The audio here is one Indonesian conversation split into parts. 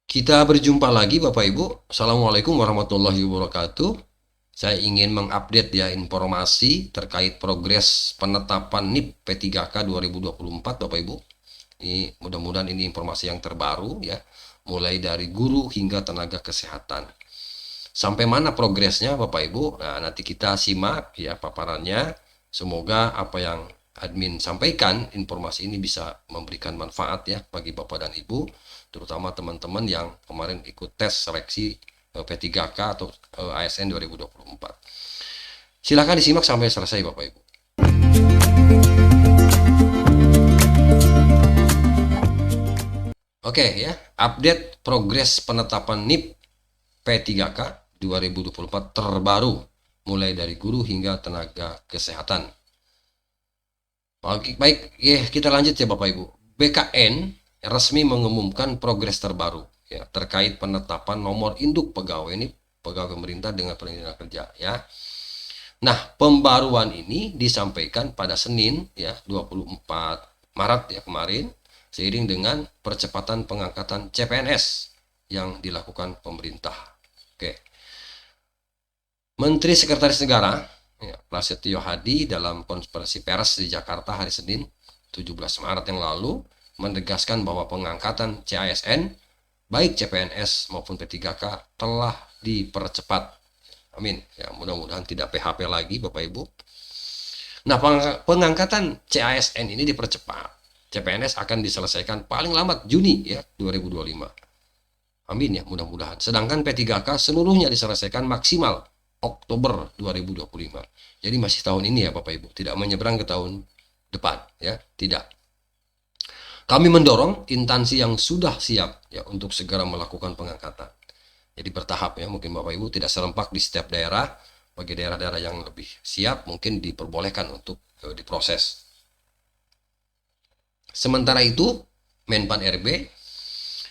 Kita berjumpa lagi Bapak Ibu. Assalamualaikum warahmatullahi wabarakatuh. Saya ingin mengupdate ya informasi terkait progres penetapan NIP P3K 2024 Bapak Ibu. Ini mudah-mudahan ini informasi yang terbaru ya, mulai dari guru hingga tenaga kesehatan. Sampai mana progresnya Bapak Ibu? Nah, nanti kita simak ya paparannya. Semoga apa yang admin sampaikan, informasi ini bisa memberikan manfaat ya bagi Bapak dan Ibu, terutama teman-teman yang kemarin ikut tes seleksi P3K atau ASN 2024. Silakan disimak sampai selesai Bapak Ibu. Oke ya, update progres penetapan NIP P3K 2024 terbaru, mulai dari guru hingga tenaga kesehatan. Baik, ya, kita lanjut ya Bapak Ibu. BKN resmi mengumumkan progres terbaru ya terkait penetapan nomor induk pegawai ini pegawai pemerintah dengan perlindungan kerja ya. Nah, pembaruan ini disampaikan pada Senin ya 24 Maret ya kemarin, seiring dengan percepatan pengangkatan CPNS yang dilakukan pemerintah. Oke. Menteri Sekretaris Negara ya, Prasetyo Hadi dalam konferensi pers di Jakarta hari Senin 17 Maret yang lalu menegaskan bahwa pengangkatan CASN baik CPNS maupun P3K telah dipercepat. Amin. Ya, mudah-mudahan tidak PHP lagi Bapak Ibu. Nah, pengangkatan CASN ini dipercepat. CPNS akan diselesaikan paling lambat Juni ya 2025. Amin ya, mudah-mudahan. Sedangkan P3K seluruhnya diselesaikan maksimal Oktober 2025. Jadi masih tahun ini ya Bapak Ibu, tidak menyeberang ke tahun depan ya, tidak. Kami mendorong instansi yang sudah siap ya untuk segera melakukan pengangkatan. Jadi bertahap ya, mungkin Bapak Ibu tidak serempak di setiap daerah. Bagi daerah-daerah yang lebih siap mungkin diperbolehkan untuk diproses. Sementara itu, Menpan RB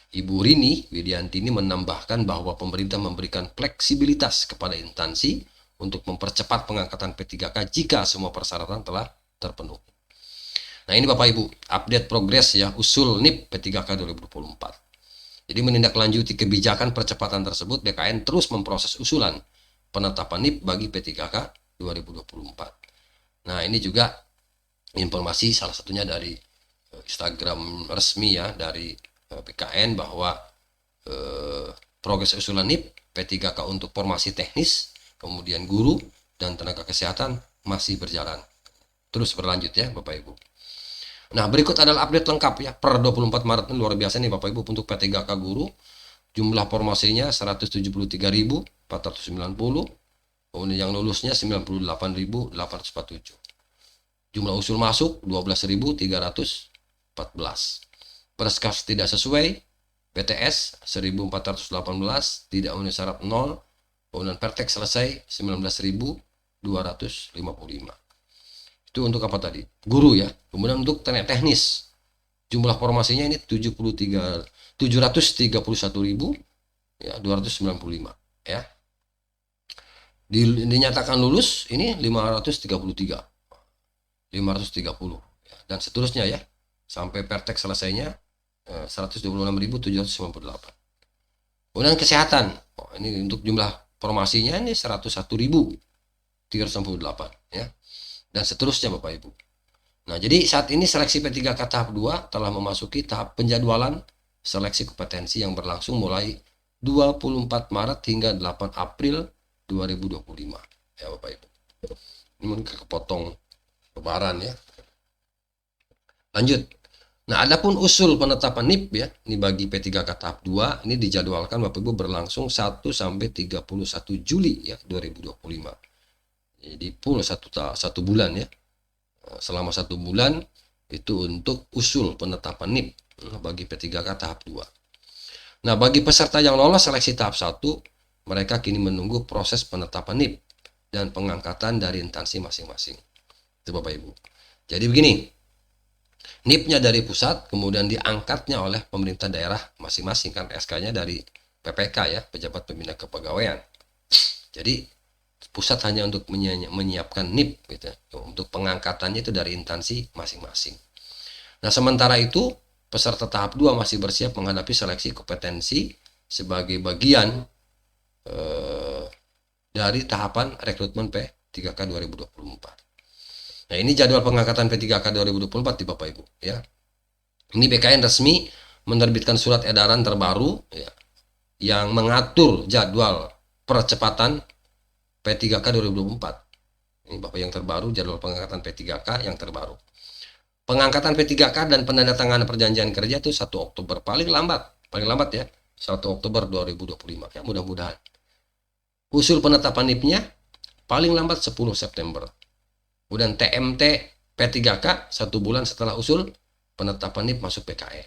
Ibu Rini Widiantini menambahkan bahwa pemerintah memberikan fleksibilitas kepada instansi untuk mempercepat pengangkatan P3K jika semua persyaratan telah terpenuhi. Nah, ini Bapak Ibu, update progres ya usul NIP P3K 2024. Jadi menindaklanjuti kebijakan percepatan tersebut, BKN terus memproses usulan penetapan NIP bagi P3K 2024. Nah, ini juga informasi salah satunya dari Instagram resmi ya dari BKN bahwa progres usulan NIP P3K untuk formasi teknis, kemudian guru dan tenaga kesehatan masih berjalan. Terus berlanjut ya Bapak Ibu. Nah, berikut adalah update lengkap ya per 24 Maret ini luar biasa nih Bapak Ibu untuk P3K guru. Jumlah formasinya 173.490, kemudian yang lulusnya 98.847. Jumlah usul masuk 12.314. Preskas tidak sesuai, PTS 1.418, tidak memenuhi syarat 0, kemudian Pertek selesai 19.255. Itu untuk apa tadi? Guru ya. Kemudian untuk teknis, jumlah formasinya ini 731.295 ya. Dinyatakan lulus ini 530 ya, dan seterusnya ya. Sampai Pertek selesainya 126.798. Kemudian kesehatan. Ini untuk jumlah formasinya ini 101.398 ya. Dan seterusnya Bapak Ibu. Nah, jadi saat ini seleksi P3K tahap 2 telah memasuki tahap penjadwalan seleksi kompetensi yang berlangsung mulai 24 Maret hingga 8 April 2025 ya Bapak Ibu. Ini mungkin kepotong lebaran ya. Lanjut. Nah, adapun usul penetapan NIP ya, ini bagi P3K tahap 2 ini dijadwalkan Bapak Ibu berlangsung 1 sampai 31 Juli ya 2025. Jadi full satu bulan ya. Selama 1 bulan itu untuk usul penetapan NIP bagi P3K tahap 2. Nah, bagi peserta yang lolos seleksi tahap 1, mereka kini menunggu proses penetapan NIP dan pengangkatan dari instansi masing-masing. Itu Bapak Ibu. Jadi begini, NIP-nya dari pusat, kemudian diangkatnya oleh pemerintah daerah masing-masing, kan SK-nya dari PPK ya, Pejabat Pembina Kepegawaian. Jadi pusat hanya untuk menyiapkan NIP gitu. Untuk pengangkatannya itu dari instansi masing-masing. Nah, sementara itu peserta tahap 2 masih bersiap menghadapi seleksi kompetensi sebagai bagian dari tahapan rekrutmen P3K 2024. Nah, ini jadwal pengangkatan P3K 2024 di Bapak Ibu ya. Ini BKN resmi menerbitkan surat edaran terbaru ya, yang mengatur jadwal percepatan P3K 2024. Ini Bapak yang terbaru, jadwal pengangkatan P3K yang terbaru. Pengangkatan P3K dan penandatanganan perjanjian kerja itu 1 Oktober paling lambat ya, 1 Oktober 2025 ya, mudah-mudahan. Usul penetapan NIP-nya paling lambat 10 September. Kemudian TMT P3K 1 bulan setelah usul penetapan NIP masuk PKE.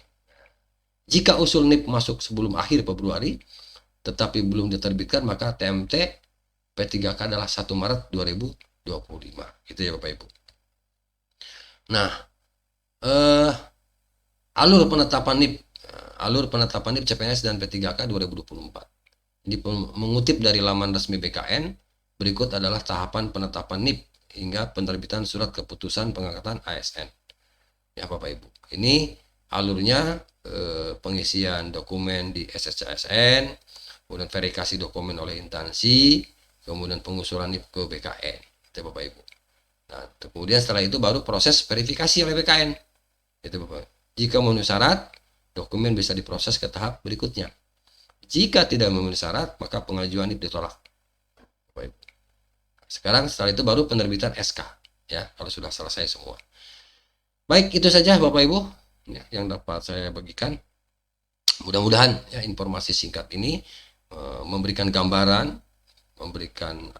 Jika usul NIP masuk sebelum akhir Februari tetapi belum diterbitkan, maka TMT P3K adalah 1 Maret 2025. Gitu ya Bapak Ibu. Nah, alur penetapan NIP CPNS dan P3K 2024. Ini mengutip dari laman resmi BKN, berikut adalah tahapan penetapan NIP hingga penerbitan surat keputusan pengangkatan ASN. Ya Bapak Ibu, ini alurnya pengisian dokumen di SSCSN, kemudian verifikasi dokumen oleh instansi, kemudian pengusulan NIP ke BKN. Itu Bapak Ibu. Nah, kemudian setelah itu baru proses verifikasi oleh BKN. Itu Bapak. Jika memenuhi syarat, dokumen bisa diproses ke tahap berikutnya. Jika tidak memenuhi syarat, maka pengajuan NIP ditolak. Bapak Ibu. Sekarang setelah itu baru penerbitan SK ya, kalau sudah selesai semua. Baik, itu saja Bapak Ibu ya, yang dapat saya bagikan. Mudah-mudahan ya informasi singkat ini memberikan gambaran, memberikan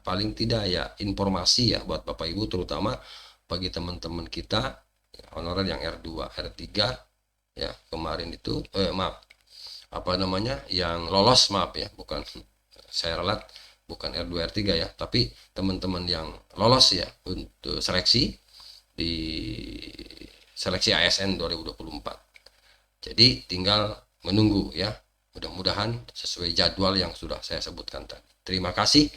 paling tidak ya informasi ya buat Bapak Ibu, terutama bagi teman-teman kita ya, honorer yang R2, R3 ya, kemarin itu yang lolos, maaf ya, bukan saya ralat, bukan R2 R3 ya, tapi teman-teman yang lolos ya untuk seleksi di seleksi ASN 2024. Jadi tinggal menunggu ya, mudah-mudahan sesuai jadwal yang sudah saya sebutkan tadi. Terima kasih.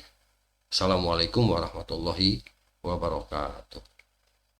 Assalamualaikum warahmatullahi wabarakatuh.